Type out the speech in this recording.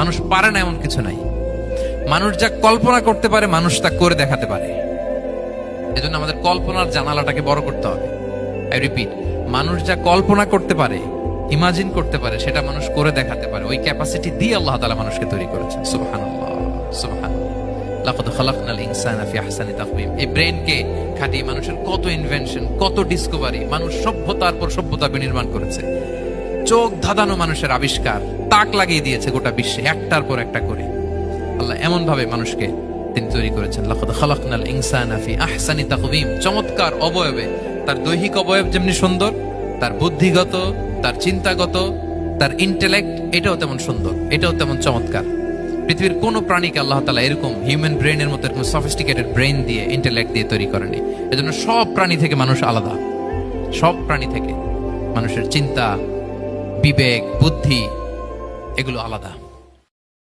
মানুষ পারে না এমন কিছু নাই। মানুষ যা কল্পনা করতে পারে মানুষ তা করে দেখাতে পারে। এজন্য আমাদের কল্পনার জানালাটাকে বড় করতে হবে। আই রিপিট, মানুষ যা কল্পনা করতে পারে, ইমাজিন করতে পারে, সেটা মানুষ করে দেখাতে পারে। ওই ক্যাপাসিটি দিয়ে আল্লাহ তাআলা মানুষকে তৈরি করেছেন। সুবহানাল্লাহ, সুবহানাল্লাহ। লাকাদ খালাকনাল ইনসানা ফি আহসানি তাকওয়িম। এই ব্রেনকে খাটিয়ে মানুষের কত ইনভেনশন, কত ডিসকভারি, মানুষ সভ্যতার পর সভ্যতা বিনির্মাণ করেছে। চোখ ধাঁধানো মানুষের আবিষ্কার তাক লাগিয়ে দিয়েছে গোটা বিশ্বে, একটার পর একটা করে। আল্লাহ এমন ভাবে মানুষকে তিনি তৈরি করেছেন। লাকাদ খালাকনাল ইনসানা ফি আহসানি তাকওয়িম। চমৎকার অবয়বে, তার দৈহিক অবয়ব যেমনি সুন্দর, তার বুদ্ধিগত, তার চিন্তাগত, তার ইন্টেলেক্ট, এটাও তেমন সুন্দর, এটাও তেমন চমৎকার। পৃথিবীর কোন প্রাণীকে আল্লাহ তাআলা এরকম হিউম্যান ব্রেনের মতো এরকম সফিস্টিকেটেড ব্রেন দিয়ে, ইন্টেলেক্ট দিয়ে তৈরি করেনি। এজন্য সব প্রাণী থেকে মানুষ আলাদা। সব প্রাণী থেকে মানুষের চিন্তা, বিবেক, বুদ্ধি এগুলো আলাদা।